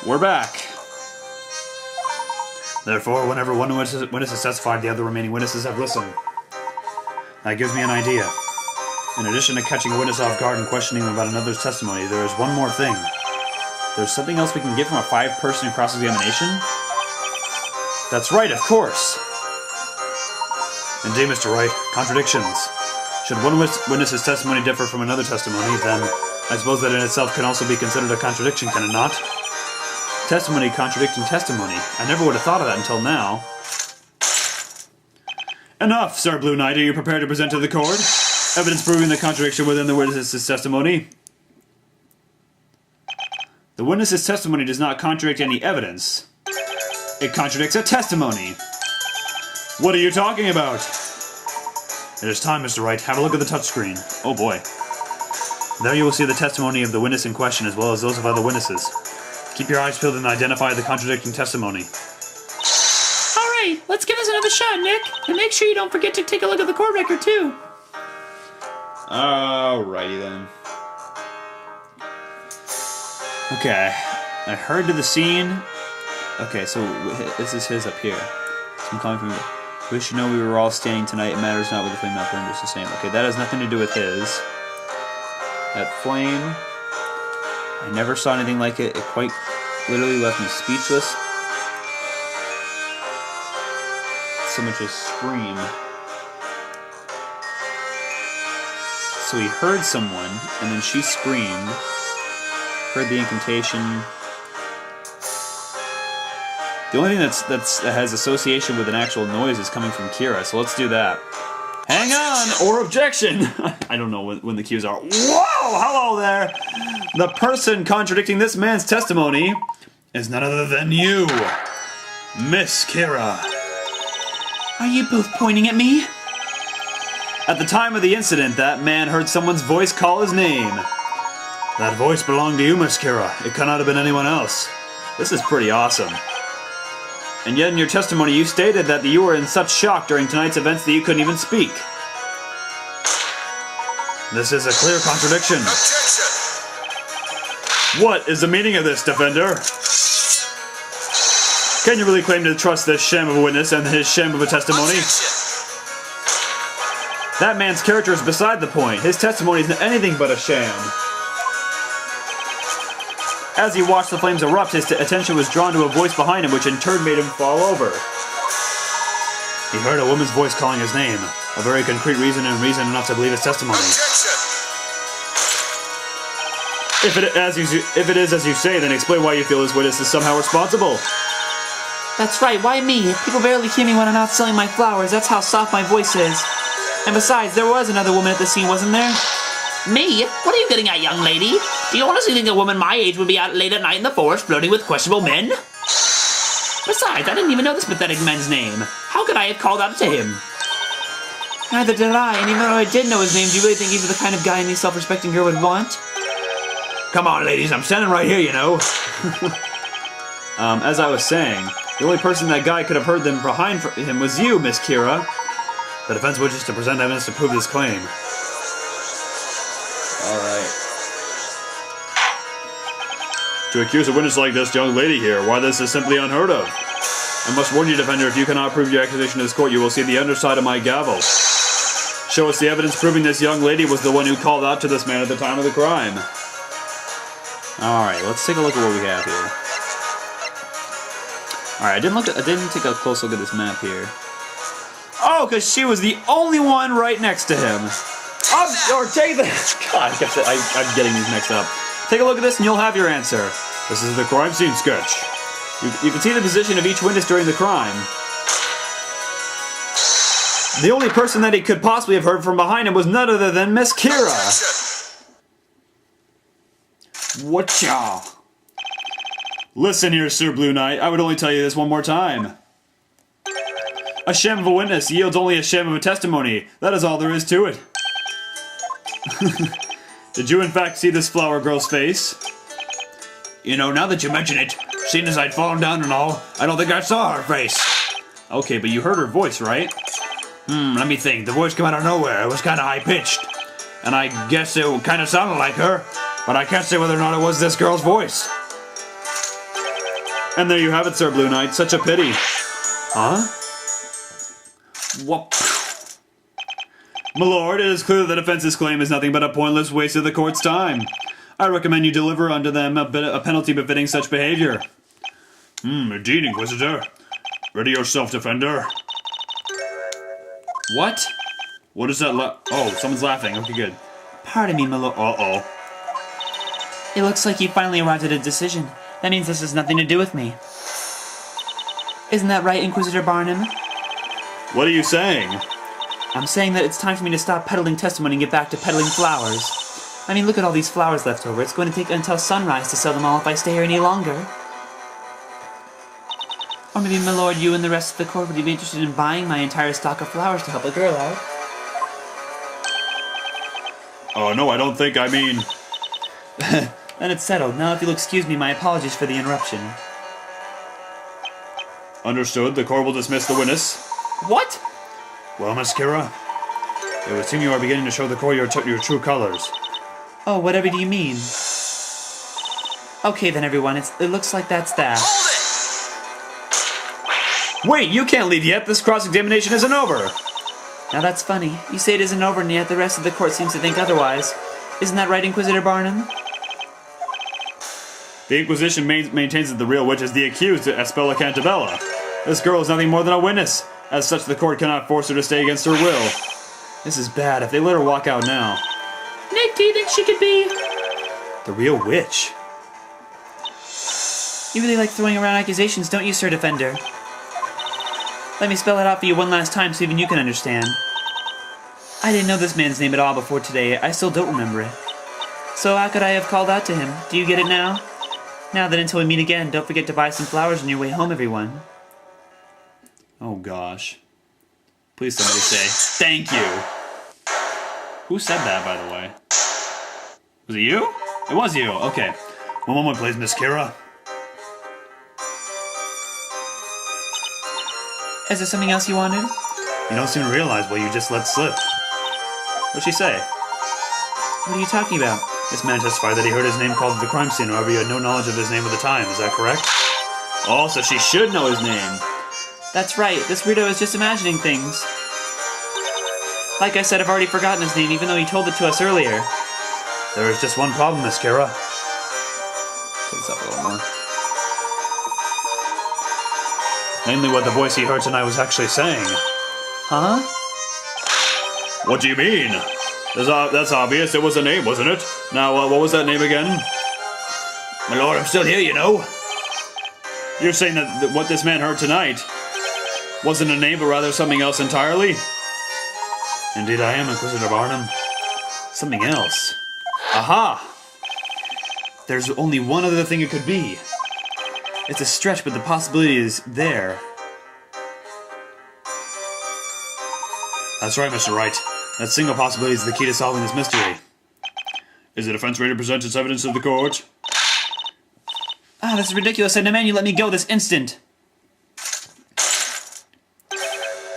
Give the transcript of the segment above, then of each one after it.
we're back. Therefore, whenever one witness is testified, the other remaining witnesses have listened. That gives me an idea. In addition to catching a witness off guard and questioning them about another's testimony, there is one more thing. There's something else we can get from a 5-person cross-examination? That's right, of course! Indeed, Mr. Wright, contradictions. Should one witness's testimony differ from another testimony, then I suppose that in itself can also be considered a contradiction, can it not? Testimony contradicting testimony. I never would have thought of that until now. Enough, Sir Blue Knight. Are you prepared to present to the court evidence proving the contradiction within the witness's testimony? The witness's testimony does not contradict any evidence. It contradicts a testimony. What are you talking about? It is time, Mr. Wright. Have a look at the touchscreen. Oh boy. There you will see the testimony of the witness in question as well as those of other witnesses. Keep your eyes peeled and identify the contradicting testimony. Alright, let's give this another shot, Nick. And make sure you don't forget to take a look at the court record, too. Alrighty then. Okay. I heard to the scene. Okay, so this is his up here. So I'm calling from you. We should know we were all standing tonight. It matters not with the flame not burned, just the same. Okay, that has nothing to do with his. That flame. I never saw anything like it. It quite literally left me speechless. So much as scream. So he heard someone, and then she screamed. Heard the incantation. The only thing that has association with an actual noise is coming from Kira, so let's do that. Hang on, or objection! I don't know when the cues are. Whoa! Hello there! The person contradicting this man's testimony is none other than you, Miss Kira. Are you both pointing at me? At the time of the incident, that man heard someone's voice call his name. That voice belonged to you, Miss Kira. It cannot have been anyone else. This is pretty awesome. And yet in your testimony you stated that you were in such shock during tonight's events that you couldn't even speak. This is a clear contradiction. Objection! What is the meaning of this, defender? Can you really claim to trust this sham of a witness and his sham of a testimony? Objection! That man's character is beside the point. His testimony is anything but a sham. As he watched the flames erupt, his attention was drawn to a voice behind him, which in turn made him fall over. He heard a woman's voice calling his name. A very concrete reason enough to believe his testimony. Objection! If it is as you say, then explain why you feel this witness is somehow responsible. That's right, why me? People barely hear me when I'm not selling my flowers. That's how soft my voice is. And besides, there was another woman at the scene, wasn't there? Me? What are you getting at, young lady? Do you honestly think a woman my age would be out late at night in the forest flirting with questionable men? Besides, I didn't even know this pathetic man's name. How could I have called out to him? Neither did I, and even though I did know his name, do you really think he's the kind of guy any self-respecting girl would want? Come on, ladies, I'm standing right here, you know. As I was saying, the only person that guy could have heard them behind him was you, Miss Kira. The defense wishes to present evidence to prove this claim. Alright. To accuse a witness like this young lady here, why this is simply unheard of. I must warn you, defender, if you cannot prove your accusation to this court, you will see the underside of my gavel. Show us the evidence proving this young lady was the one who called out to this man at the time of the crime. Alright, let's take a look at what we have here. Alright, I didn't take a close look at this map here. Oh, because she was the only one right next to him. Or take this. God, I'm getting these mixed up. Take a look at this and you'll have your answer. This is the crime scene sketch. You can see the position of each witness during the crime. The only person that he could possibly have heard from behind him was none other than Miss Kira. Whatcha? Listen here, Sir Blue Knight. I would only tell you this one more time. A sham of a witness yields only a sham of a testimony. That is all there is to it. Did you in fact see this flower girl's face? You know, now that you mention it, seeing as I'd fallen down and all, I don't think I saw her face. Okay, but you heard her voice, right? Let me think. The voice came out of nowhere. It was kind of high-pitched. And I guess it kind of sounded like her, but I can't say whether or not it was this girl's voice. And there you have it, Sir Blue Knight. Such a pity. Huh? What? My lord, it is clear that the defense's claim is nothing but a pointless waste of the court's time. I recommend you deliver unto them a penalty befitting such behavior. Indeed, Inquisitor. Ready yourself, defender. What? What is that oh, someone's laughing. Okay, good. Pardon me, my lord. Uh-oh. It looks like you finally arrived at a decision. That means this has nothing to do with me. Isn't that right, Inquisitor Barnum? What are you saying? I'm saying that it's time for me to stop peddling testimony and get back to peddling flowers. I mean, look at all these flowers left over. It's going to take until sunrise to sell them all if I stay here any longer. Or maybe, my lord, you and the rest of the court would be interested in buying my entire stock of flowers to help a girl out. Oh, no, I don't think, I mean... Then it's settled. Now, if you'll excuse me, my apologies for the interruption. Understood. The court will dismiss the witness. What? Well, Miss Kira, it would seem you are beginning to show the court your true colors. Oh, whatever do you mean? Okay then, everyone. It looks like that's that. Wait, you can't leave yet. This cross-examination isn't over. Now that's funny. You say it isn't over, and yet the rest of the court seems to think otherwise. Isn't that right, Inquisitor Barnum? The Inquisition maintains that the real witch is the accused, Espella Cantabella. This girl is nothing more than a witness. As such, the court cannot force her to stay against her will. This is bad. If they let her walk out now... Nick, do you think she could be... the real witch? You really like throwing around accusations, don't you, Sir Defender? Let me spell it out for you one last time so even you can understand. I didn't know this man's name at all before today. I still don't remember it. So how could I have called out to him? Do you get it now? Now then, until we meet again, don't forget to buy some flowers on your way home, everyone. Oh, gosh. Please somebody say, thank you. Who said that, by the way? Was it you? It was you. Okay. One moment, please, Miss Kira. Is there something else you wanted? You don't seem to realize what you just let slip. What'd she say? What are you talking about? This man testified that he heard his name called at the crime scene, however, he had no knowledge of his name at the time. Is that correct? Oh, so she should know his name. That's right. This weirdo is just imagining things. Like I said, I've already forgotten his name, even though he told it to us earlier. There is just one problem, Miss Kira. Take this up a little more. Namely, what the voice he heard tonight was actually saying. Huh? What do you mean? That's obvious. It was a name, wasn't it? Now, what was that name again? My lord, I'm still here, you know. You're saying that what this man heard tonight wasn't a name, but rather something else entirely? Indeed I am, Inquisitor Barnum. Something else. Aha! There's only one other thing it could be. It's a stretch, but the possibility is there. That's right, Mr. Wright. That single possibility is the key to solving this mystery. Is the defense ready to present its evidence to the court? Ah, this is ridiculous. I demand you let me go this instant.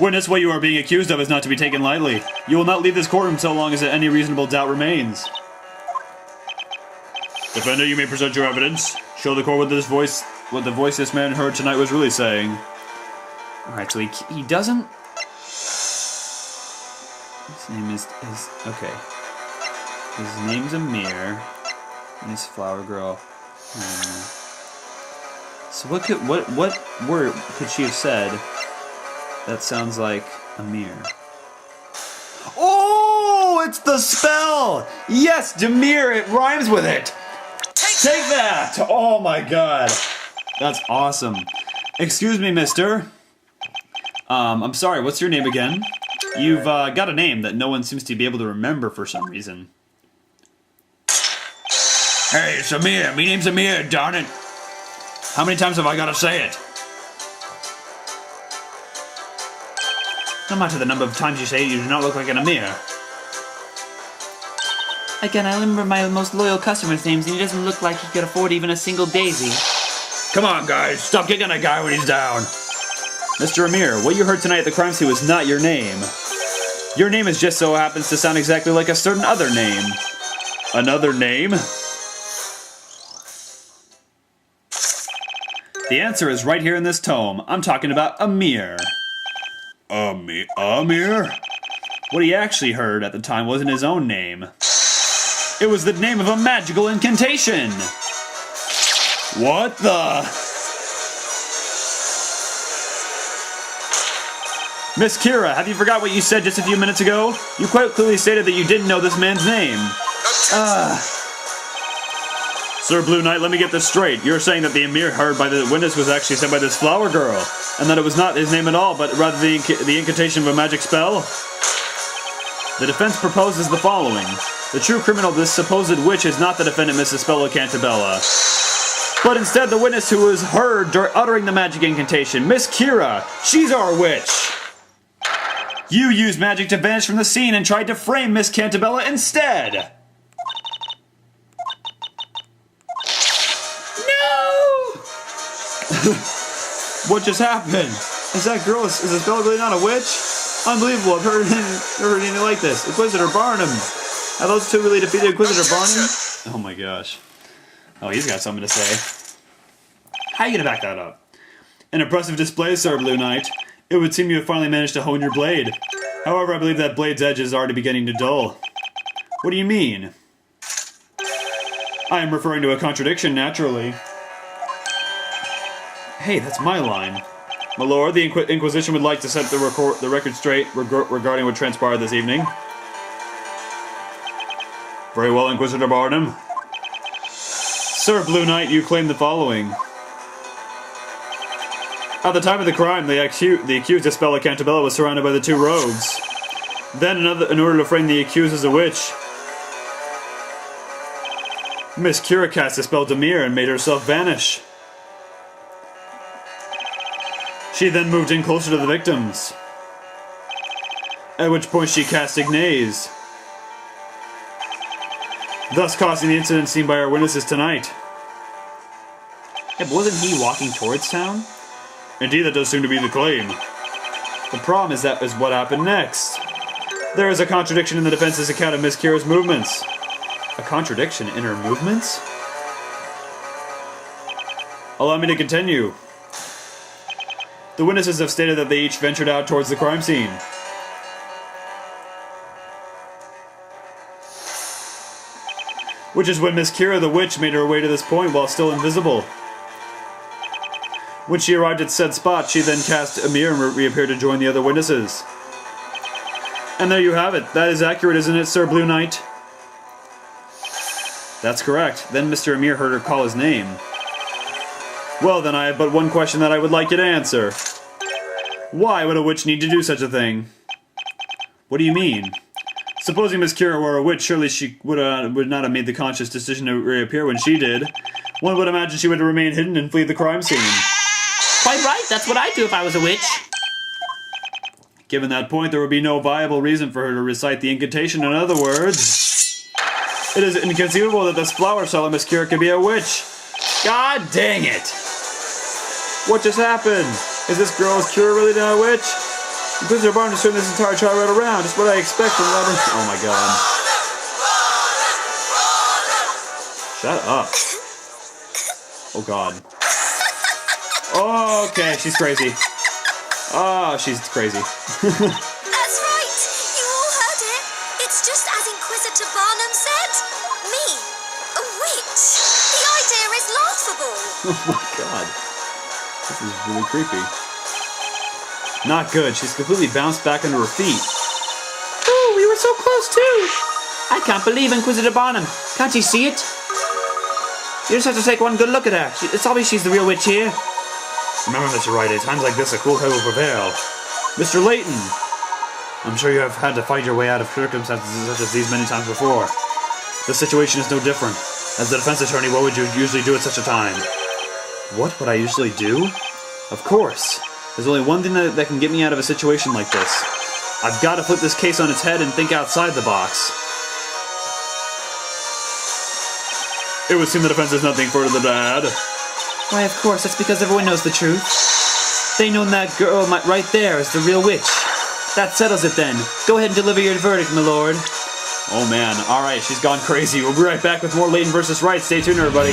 Witness, what you are being accused of is not to be taken lightly. You will not leave this courtroom so long as any reasonable doubt remains. Defender, you may present your evidence. Show the court what the voice this man heard tonight was really saying. Alright, so he doesn't... His name is okay. His name's Amir. And his flower girl. So what word could she have said that sounds like Amir? Oh, it's the spell! Yes, Demir, it rhymes with it! Take that! Oh my god. That's awesome. Excuse me, mister. I'm sorry, what's your name again? You've got a name that no one seems to be able to remember for some reason. Hey, it's Amir. Me name's Amir, darn it. How many times have I got to say it? No matter the number of times you say it, you do not look like an Amir. Again, I remember my most loyal customer's names, and he doesn't look like he could afford even a single daisy. Come on, guys. Stop kicking a guy when he's down. Mr. Amir, what you heard tonight at the crime scene was not your name. Your name is just so happens to sound exactly like a certain other name. Another name? The answer is right here in this tome. I'm talking about Amir. Amir? What he actually heard at the time wasn't his own name. It was the name of a magical incantation. What the? Miss Kira, have you forgot what you said just a few minutes ago? You quite clearly stated that you didn't know this man's name. Sir Blue Knight, let me get this straight. You're saying that the Amir heard by the witness was actually said by this flower girl, and that it was not his name at all, but rather the incantation of a magic spell? The defense proposes the following. The true criminal, this supposed witch, is not the defendant, Mrs. Spello Cantabella, but instead the witness who was heard uttering the magic incantation, Miss Kira. She's our witch. You used magic to vanish from the scene and tried to frame Miss Cantabella instead. What just happened? Is that girl, is this Bella really not a witch? Unbelievable, I've never heard anything like this. Inquisitor Barnum. Have those two really defeated Inquisitor Barnum? Oh my gosh. Oh, he's got something to say. How are you gonna back that up? An impressive display, Sir Blue Knight. It would seem you have finally managed to hone your blade. However, I believe that blade's edge is already beginning to dull. What do you mean? I am referring to a contradiction, naturally. Hey, that's my line. My lord, the Inquisition would like to set the record straight regarding what transpired this evening. Very well, Inquisitor Barnum. Sir Blue Knight, you claim the following. At the time of the crime, the accused Espella Cantabella was surrounded by the two rogues. Then, in order to frame the accused as a witch, Miss Kira cast a spell Demir and made herself vanish. She then moved in closer to the victims, at which point she cast Ignaze, thus causing the incident seen by our witnesses tonight. Yeah, but wasn't he walking towards town? Indeed, that does seem to be the claim. The problem is that is what happened next. There is a contradiction in the defense's account of Miss Kira's movements. A contradiction in her movements? Allow me to continue. The witnesses have stated that they each ventured out towards the crime scene. Which is when Miss Kira the witch made her way to this point while still invisible. When she arrived at said spot, she then cast Amir and reappeared to join the other witnesses. And there you have it. That is accurate, isn't it, Sir Blue Knight? That's correct. Then Mr. Amir heard her call his name. Well, then I have but one question that I would like you to answer. Why would a witch need to do such a thing? What do you mean? Supposing Miss Kira were a witch, surely she would not have made the conscious decision to reappear when she did. One would imagine she would remain hidden and flee the crime scene. Quite right, that's what I'd do if I was a witch. Given that point, there would be no viable reason for her to recite the incantation. In other words, it is inconceivable that this flower seller Miss Kira could be a witch. God dang it! What just happened? Is this girl's Kira really not a witch? Inquisitor Barnum just turned this entire trial right around. Just what I expect from that. Oh my god. Shut up. Oh god. Oh, okay, she's crazy. Oh, she's crazy. That's right. You all heard it. It's just as Inquisitor Barnum said. Me, a witch. The idea is laughable. Oh my god. This is really creepy. Not good. She's completely bounced back onto her feet. Ooh, we were so close too! I can't believe Inquisitor Barnum. Can't you see it? You just have to take one good look at her. It's obvious she's the real witch here. Remember, Mr. Wright, at times like this, a cool head will prevail. Mr. Layton! I'm sure you have had to fight your way out of circumstances such as these many times before. The situation is no different. As the defense attorney, what would you usually do at such a time? What would I usually do? Of course. There's only one thing that can get me out of a situation like this. I've got to flip this case on its head and think outside the box. It would seem the defense has nothing further to add. Why, of course, that's because everyone knows the truth. They know that girl right there is the real witch. That settles it then. Go ahead and deliver your verdict, my lord. Oh man, alright, she's gone crazy. We'll be right back with more Layton versus Wright. Stay tuned, everybody.